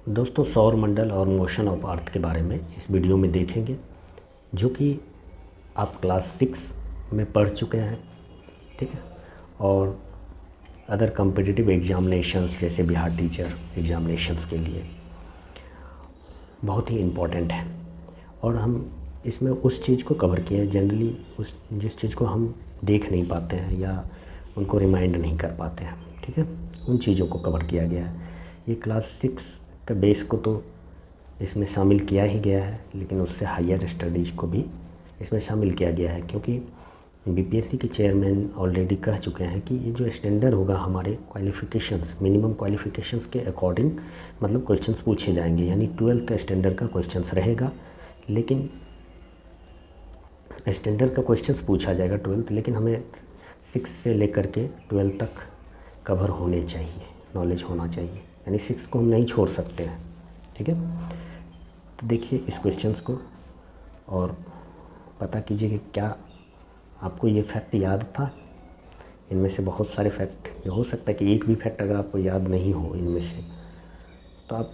दोस्तों, सौर मंडल और मोशन ऑफ अर्थ के बारे में इस वीडियो में देखेंगे, जो कि आप क्लास 6 में पढ़ चुके हैं। ठीक है। और अदर कॉम्पिटिटिव एग्जामिनेशंस जैसे बिहार टीचर एग्जामिनेशंस के लिए बहुत ही इम्पोर्टेंट है। और हम इसमें उस चीज़ को कवर किया है, जनरली उस जिस चीज़ को हम देख नहीं पाते हैं या उनको रिमाइंड नहीं कर पाते हैं। ठीक है, उन चीज़ों को कवर किया गया है। ये क्लास 6 का बेस को तो इसमें शामिल किया ही गया है, लेकिन उससे हायर स्टडीज़ को भी इसमें शामिल किया गया है, क्योंकि बीपीएससी के चेयरमैन ऑलरेडी कह चुके हैं कि ये जो स्टैंडर्ड होगा हमारे क्वालिफ़िकेशंस, मिनिमम क्वालिफ़िकेशंस के अकॉर्डिंग मतलब क्वेश्चंस पूछे जाएंगे। यानी 12th स्टैंडर्ड का क्वेश्चंस रहेगा, लेकिन स्टैंडर्ड का क्वेश्चंस पूछा जाएगा 12th, लेकिन हमें 6 से लेकर के 12 तक कवर होने चाहिए, नॉलेज होना चाहिए। यानी 6 को हम नहीं छोड़ सकते हैं। ठीक है, तो देखिए इस क्वेश्चंस को और पता कीजिए कि क्या आपको ये फैक्ट याद था। इनमें से बहुत सारे फैक्ट, ये हो सकता है कि एक भी फैक्ट अगर आपको याद नहीं हो इनमें से, तो आप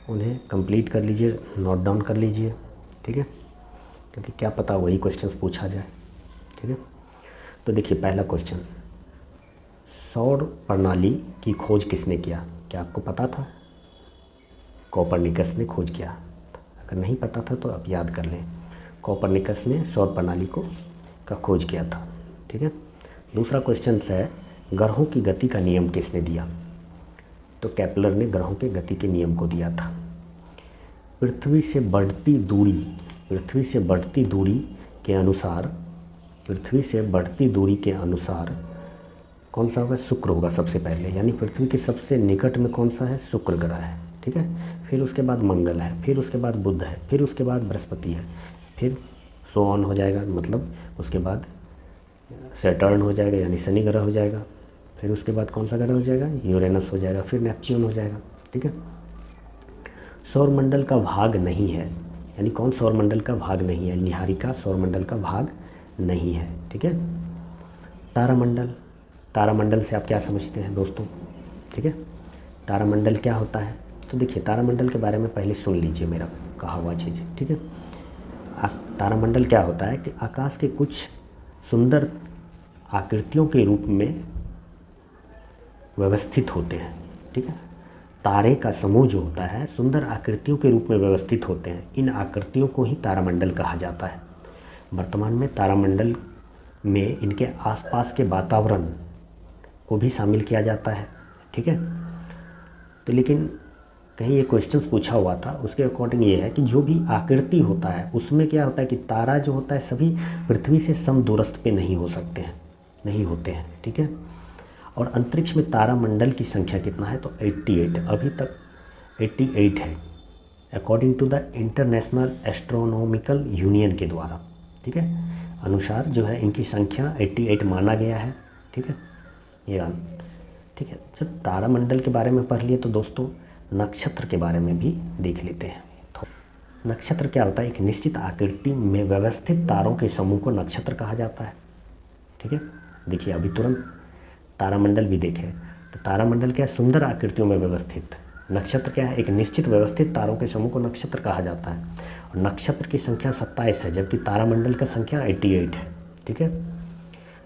उन्हें कंप्लीट कर लीजिए, नोट डाउन कर लीजिए। ठीक है, क्योंकि क्या पता वही क्वेश्चंस पूछा जाए। ठीक है, तो देखिए पहला क्वेश्चन, सौर प्रणाली की खोज किसने किया? क्या आपको पता था? कोपरनिकस ने खोज किया। अगर नहीं पता था तो आप याद कर लें, कोपरनिकस ने सौर प्रणाली का खोज किया था। ठीक है, दूसरा क्वेश्चन है, ग्रहों की गति का नियम किसने दिया? तो केपलर ने ग्रहों के गति के नियम को दिया था। पृथ्वी से बढ़ती दूरी के अनुसार कौन सा होगा? शुक्र होगा सबसे पहले। यानी पृथ्वी के सबसे निकट में कौन सा है? शुक्र ग्रह है। ठीक है, फिर उसके बाद मंगल है, फिर उसके बाद बुध है, फिर उसके बाद बृहस्पति है, फिर सो ऑन हो जाएगा, मतलब उसके बाद सैटर्न हो जाएगा यानी शनि ग्रह हो जाएगा, फिर उसके बाद कौन सा ग्रह हो जाएगा? यूरेनस हो जाएगा, फिर नेपच्यून हो जाएगा। ठीक है, सौरमंडल का भाग नहीं है, यानी कौन सौरमंडल का भाग नहीं है? निहारिका सौरमंडल का भाग नहीं है। ठीक है, तारामंडल से आप क्या समझते हैं दोस्तों? ठीक है, तारामंडल क्या होता है? तो देखिए तारामंडल के बारे में पहले सुन लीजिए मेरा कहा हुआ चीज़। ठीक है, तारामंडल क्या होता है कि आकाश के कुछ सुंदर आकृतियों के रूप में व्यवस्थित होते हैं। ठीक है, तारे का समूह जो होता है सुंदर आकृतियों के रूप में व्यवस्थित होते हैं। इन आकृतियों को ही तारामंडल कहा जाता है। वर्तमान में तारामंडल में इनके आसपास के वातावरण को भी शामिल किया जाता है। ठीक है, तो लेकिन कहीं ये क्वेश्चंस पूछा हुआ था, उसके अकॉर्डिंग ये है कि जो भी आकृति होता है उसमें क्या होता है कि तारा जो होता है सभी पृथ्वी से समदूरस्थ पे नहीं होते हैं। ठीक है, और अंतरिक्ष में तारामंडल की संख्या कितना है? तो 88, अभी तक 88 है, according to the international astronomical union के द्वारा। ठीक है, अनुसार जो है इनकी संख्या 88 माना गया है। ठीक है, ये ठीक है। जब तारामंडल के बारे में पढ़ लिए तो दोस्तों नक्षत्र के बारे में भी देख लेते हैं। तो नक्षत्र क्या होता है? एक निश्चित आकृति में व्यवस्थित तारों के समूह को नक्षत्र कहा जाता है। ठीक है, देखिए अभी तुरंत तारामंडल भी देखें, तो तारामंडल क्या है? सुंदर आकृतियों में व्यवस्थित। नक्षत्र क्या है? एक निश्चित व्यवस्थित तारों के समूह को नक्षत्र कहा जाता है। और नक्षत्र की संख्या 27 है, जबकि तारामंडल का संख्या 88 है। ठीक है,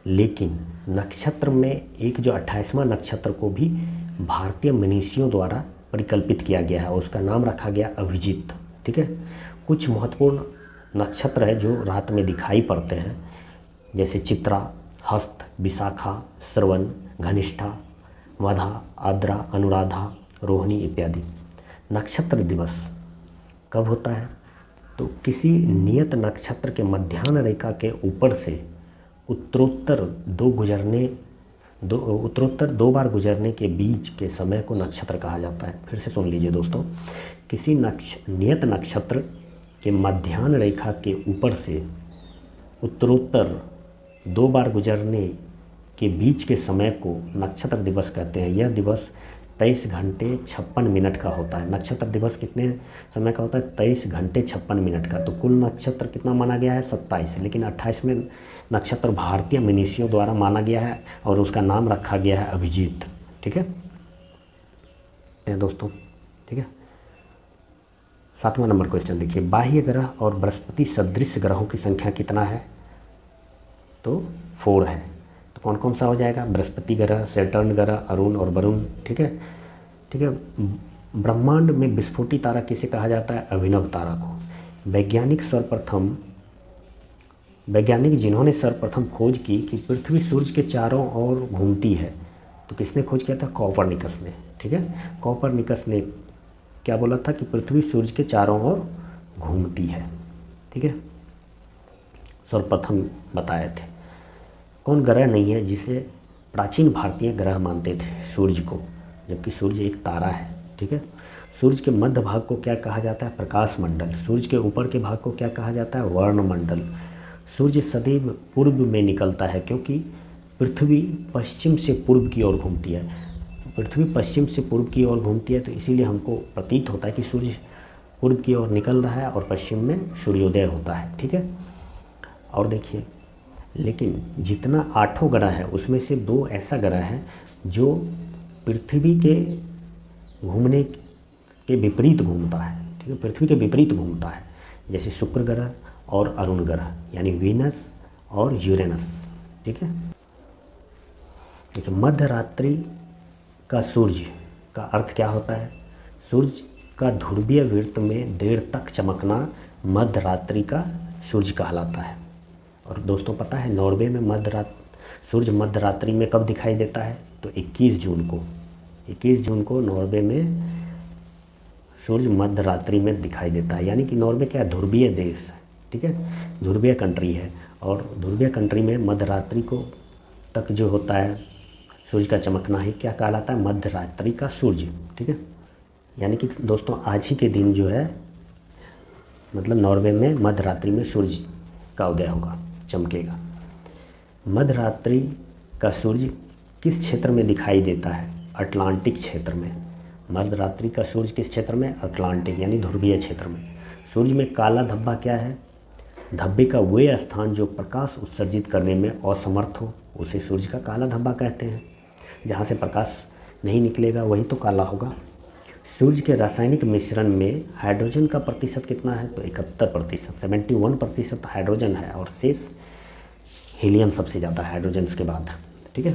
लेकिन नक्षत्र में एक जो 28वां नक्षत्र को भी भारतीय मनीषियों द्वारा परिकल्पित किया गया है और उसका नाम रखा गया अभिजीत। ठीक है, कुछ महत्वपूर्ण नक्षत्र है जो रात में दिखाई पड़ते हैं, जैसे चित्रा, हस्त, विशाखा, श्रवण, घनिष्ठा, मधा, आद्रा, अनुराधा, रोहिणी इत्यादि। नक्षत्र दिवस कब होता है? तो किसी नियत नक्षत्र के मध्याह्न रेखा के ऊपर से उत्तरोत्तर दो बार गुजरने के बीच के समय को नक्षत्र कहा जाता है। फिर से सुन लीजिए दोस्तों, किसी नियत नक्षत्र के मध्याह्न रेखा के ऊपर से उत्तरोत्तर 2 बार गुजरने के बीच के समय को नक्षत्र दिवस कहते हैं। यह दिवस 23 घंटे 56 मिनट का होता है। नक्षत्र दिवस कितने समय का होता है? 23 घंटे 56 मिनट का। तो कुल नक्षत्र कितना माना गया है? 27, लेकिन 28वें नक्षत्र भारतीय मनीषियों द्वारा माना गया है और उसका नाम रखा गया है अभिजीत। ठीक है दोस्तों, ठीक है। 7वां नंबर क्वेश्चन देखिए, बाह्य ग्रह और बृहस्पति सदृश ग्रहों की संख्या कितना है? तो 4 है। तो कौन कौन सा हो जाएगा? बृहस्पति ग्रह, सैटर्न ग्रह, अरुण और वरुण। ठीक है, ठीक है। ब्रह्मांड में विस्फोटी तारा किसे कहा जाता है? अभिनव तारा को। वैज्ञानिक जिन्होंने सर्वप्रथम खोज की कि पृथ्वी सूर्य के चारों ओर घूमती है, तो किसने खोज किया था? कोपरनिकस ने। ठीक है, कोपरनिकस ने क्या बोला था कि पृथ्वी सूर्य के चारों ओर घूमती है। ठीक है, सर्वप्रथम बताए थे। कौन ग्रह नहीं है जिसे प्राचीन भारतीय ग्रह मानते थे? सूर्य को, जबकि सूर्य एक तारा है। ठीक है, सूर्य के मध्य भाग को क्या कहा जाता है? प्रकाश मंडल। सूर्य के ऊपर के भाग को क्या कहा जाता है? वर्णमंडल। सूर्य सदैव पूर्व में निकलता है क्योंकि पृथ्वी पश्चिम से पूर्व की ओर घूमती है। पृथ्वी पश्चिम से पूर्व की ओर घूमती है, तो इसीलिए हमको प्रतीत होता है कि सूर्य पूर्व की ओर निकल रहा है और पश्चिम में सूर्योदय होता है। ठीक है, और देखिए, लेकिन जितना 8 ग्रह है उसमें से 2 ऐसा ग्रह है जो पृथ्वी के घूमने के विपरीत घूमता है। ठीक है, पृथ्वी के विपरीत घूमता है, जैसे शुक्र ग्रह और अरुण ग्रह, यानी वीनस और यूरेनस। ठीक है, देखिए, मध्य रात्रि का सूर्य का अर्थ क्या होता है? सूर्य का ध्रुवीय वृत्त में देर तक चमकना मध्य रात्रि का सूर्य कहलाता है। और दोस्तों पता है नॉर्वे में सूर्य मध्य रात्रि में कब दिखाई देता है? तो 21 जून को नॉर्वे में सूर्य मध्य रात्रि में दिखाई देता है। यानी कि नॉर्वे क्या है? ध्रुवीय देश है। ठीक है, ध्रुवीय कंट्री है, और ध्रुवीय कंट्री में मध्य रात्रि को तक जो होता है सूर्य का चमकना ही क्या कहलाता है? मध्य रात्रि का सूर्य। ठीक है, यानी कि दोस्तों आज ही के दिन जो है, मतलब नॉर्वे में मध्य रात्रि में सूर्य का उदय होगा, चमकेगा। मध्य रात्रि का सूर्य किस क्षेत्र में दिखाई देता है? अटलांटिक क्षेत्र में। मध्य रात्रि का सूर्य किस क्षेत्र में? अटलांटिक, यानी ध्रुवीय क्षेत्र में। सूर्य में काला धब्बा क्या है? धब्बे का वह स्थान जो प्रकाश उत्सर्जित करने में असमर्थ हो, उसे सूर्य का काला धब्बा कहते हैं। जहाँ से प्रकाश नहीं निकलेगा वही तो काला होगा। सूर्य के रासायनिक मिश्रण में हाइड्रोजन का प्रतिशत कितना है? तो 71%, 71% हाइड्रोजन है, और शेष हीलियम सबसे ज़्यादा हाइड्रोजन के बाद। ठीक है,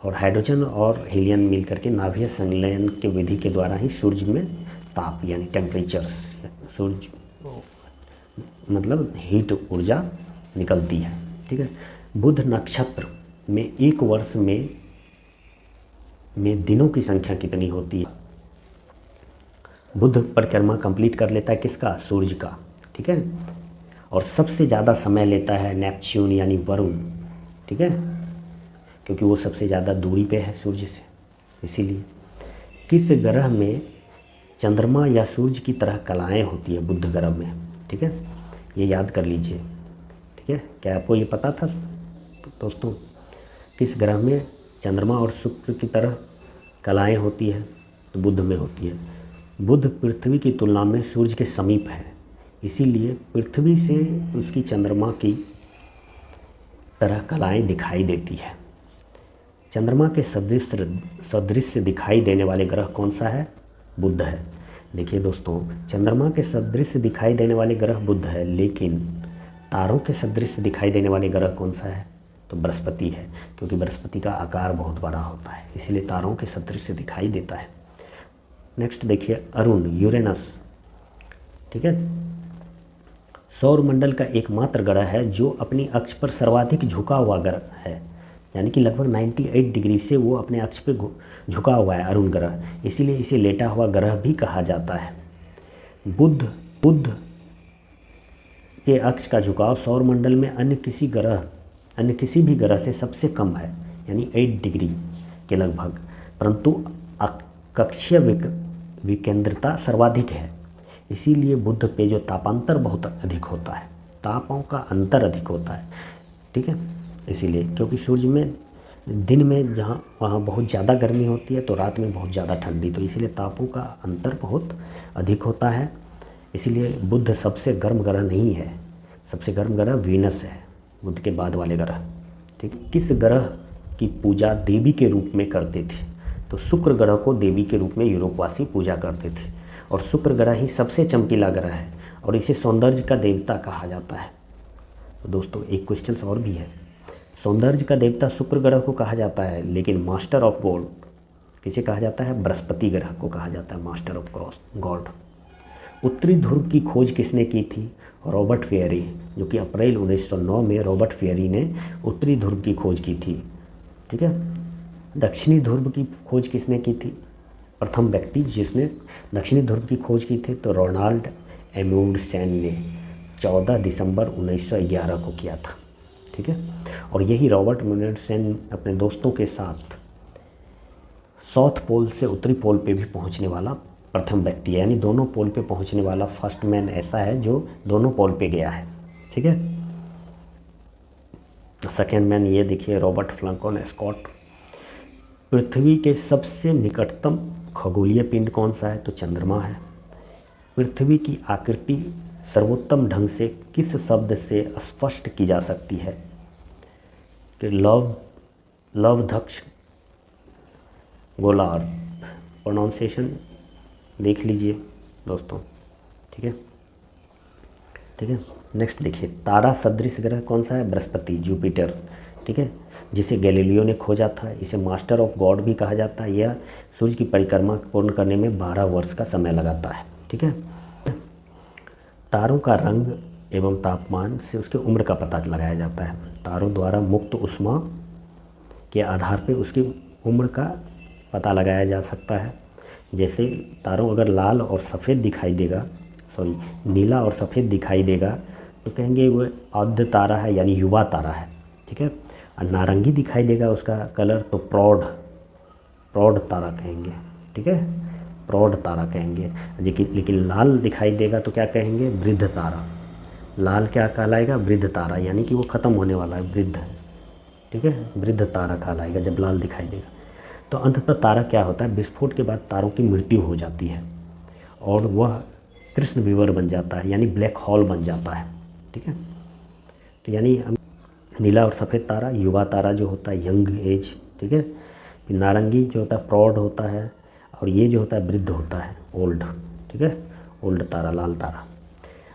और हाइड्रोजन और हीलियम मिलकर के नाभिकीय संलयन के विधि के द्वारा ही सूर्य में ताप यानी टेम्परेचर, सूर्य मतलब हीट ऊर्जा निकलती है। ठीक है, बुध नक्षत्र में एक वर्ष में दिनों की संख्या कितनी होती है? बुध परिक्रमा कंप्लीट कर लेता है किसका? सूर्य का। ठीक है, और सबसे ज़्यादा समय लेता है नेपच्यून यानी वरुण। ठीक है, क्योंकि वो सबसे ज़्यादा दूरी पे है सूर्य से, इसीलिए। किस ग्रह में चंद्रमा या सूर्य की तरह कलाएं होती है? बुध ग्रह में। ठीक है, ये याद कर लीजिए। ठीक है, क्या आपको ये पता था दोस्तों? किस ग्रह में चंद्रमा और शुक्र की तरह कलाएं होती है? तो बुध में होती है। बुध पृथ्वी की तुलना में सूर्य के समीप है, इसीलिए पृथ्वी से उसकी चंद्रमा की तरह कलाएं दिखाई देती है। चंद्रमा के सदृश दिखाई देने वाले ग्रह कौन सा है? बुध है। देखिए दोस्तों, चंद्रमा के सदृश दिखाई देने वाले ग्रह बुध है, लेकिन तारों के सदृश दिखाई देने वाले ग्रह कौन सा है? तो बृहस्पति है, क्योंकि बृहस्पति का आकार बहुत बड़ा होता है, इसीलिए तारों के सदृश दिखाई देता है। नेक्स्ट देखिए, अरुण, यूरेनस। ठीक है, सौरमंडल का एकमात्र ग्रह है जो अपनी अक्ष पर सर्वाधिक झुका हुआ ग्रह है, यानी कि लगभग 98 डिग्री से वो अपने अक्ष पे झुका हुआ है अरुण ग्रह, इसीलिए इसे लेटा हुआ ग्रह भी कहा जाता है। बुध के अक्ष का झुकाव सौरमंडल में अन्य किसी भी ग्रह से सबसे कम है, यानी 8 डिग्री के लगभग, परंतु कक्षीय विकेंद्रता सर्वाधिक है, इसीलिए बुध पे जो तापांतर बहुत अधिक होता है, तापों का अंतर अधिक होता है। ठीक है, इसीलिए, क्योंकि सूर्य में दिन में जहाँ वहाँ बहुत ज़्यादा गर्मी होती है, तो रात में बहुत ज़्यादा ठंडी, तो इसीलिए तापों का अंतर बहुत अधिक होता है। इसीलिए बुध सबसे गर्म ग्रह नहीं है, सबसे गर्म ग्रह वीनस है, बुध के बाद वाले ग्रह। ठीक, किस ग्रह की पूजा देवी के रूप में करते थे? तो शुक्र ग्रह को देवी के रूप में यूरोपवासी पूजा करते थे, और शुक्र ग्रह ही सबसे चमकीला ग्रह है और इसे सौंदर्य का देवता कहा जाता है। तो दोस्तों एक क्वेश्चन और भी है, सौंदर्य का देवता शुक्र ग्रह को कहा जाता है, लेकिन मास्टर ऑफ गॉड किसे कहा जाता है? बृहस्पति ग्रह को कहा जाता है मास्टर ऑफ गॉड। उत्तरी ध्रुव की खोज किसने की थी? रॉबर्ट फेयरी, जो कि अप्रैल 1909 में रॉबर्ट फेयरी ने उत्तरी ध्रुव की खोज की थी। ठीक है। दक्षिणी ध्रुव की खोज किसने की थी? प्रथम व्यक्ति जिसने दक्षिणी ध्रुव की खोज की थी तो रोनाल्ड एम्undsen ने 14 दिसंबर 1911 को किया था। ठीक है। और यही रॉबर्ट एम्undsen अपने दोस्तों के साथ साउथ पोल से उत्तरी पोल पे भी पहुंचने वाला प्रथम व्यक्ति है, यानी दोनों पोल पे पहुंचने वाला फर्स्ट मैन ऐसा है जो दोनों पोल पे गया है। ठीक है। सेकेंड मैन ये देखिए रॉबर्ट फ्लैंकन स्कॉट। पृथ्वी के सबसे निकटतम खगोलीय पिंड कौन सा है? तो चंद्रमा है। पृथ्वी की आकृति सर्वोत्तम ढंग से किस शब्द से स्पष्ट की जा सकती है? कि लवधक्ष गोलार्ध, प्रोनाउंसिएशन देख लीजिए दोस्तों। ठीक है। ठीक है। नेक्स्ट देखिए, तारा सदृश ग्रह कौन सा है? बृहस्पति, जुपिटर। ठीक है। जिसे गैलीलियो ने खोजा था। इसे मास्टर ऑफ गॉड भी कहा जाता है। यह सूर्य की परिक्रमा पूर्ण करने में 12 वर्ष का समय लगाता है। ठीक है। तारों का रंग एवं तापमान से उसकी उम्र का पता लगाया जाता है। तारों द्वारा मुक्त ऊष्मा के आधार पर उसकी उम्र का पता लगाया जा सकता है। जैसे तारों अगर लाल और सफ़ेद दिखाई देगा, नीला और सफ़ेद दिखाई देगा तो कहेंगे वो आद्य तारा है, यानी युवा तारा है। ठीक है। और नारंगी दिखाई देगा उसका कलर तो प्रौढ़ तारा कहेंगे। ठीक है। प्रौढ़ तारा कहेंगे। लेकिन लाल दिखाई देगा तो क्या कहेंगे? वृद्ध तारा। लाल क्या कहलाएगा? वृद्ध तारा, यानी कि वो ख़त्म होने वाला है, वृद्ध। ठीक है। वृद्ध तारा कहलाएगा जब लाल दिखाई देगा। तो अंततः तारा क्या होता है? विस्फोट के बाद तारों की मृत्यु हो जाती है और वह कृष्ण विवर बन जाता है, यानी ब्लैक होल बन जाता है। ठीक है। तो यानी नीला और सफ़ेद तारा युवा तारा जो होता है, यंग एज। ठीक है। फिर नारंगी जो होता है प्रौढ़ होता है, और ये जो होता है वृद्ध होता है, ओल्ड। ठीक है। ओल्ड तारा, लाल तारा।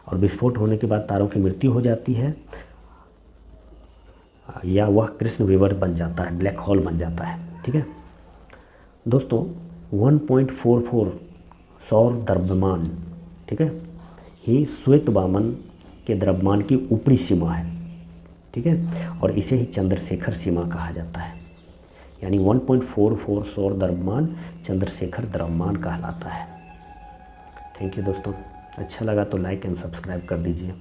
और विस्फोट होने के बाद तारों की मृत्यु हो जाती है या वह कृष्ण विवर बन जाता है, ब्लैक होल बन जाता है। ठीक है दोस्तों, 1.44 सौर द्रव्यमान, ठीक है, ही श्वेत वामन के द्रव्यमान की ऊपरी सीमा है। ठीक है। और इसे ही चंद्रशेखर सीमा कहा जाता है, यानी 1.44 सौर द्रव्यमान चंद्रशेखर द्रव्यमान कहलाता है। थैंक यू दोस्तों, अच्छा लगा तो लाइक एंड सब्सक्राइब कर दीजिए।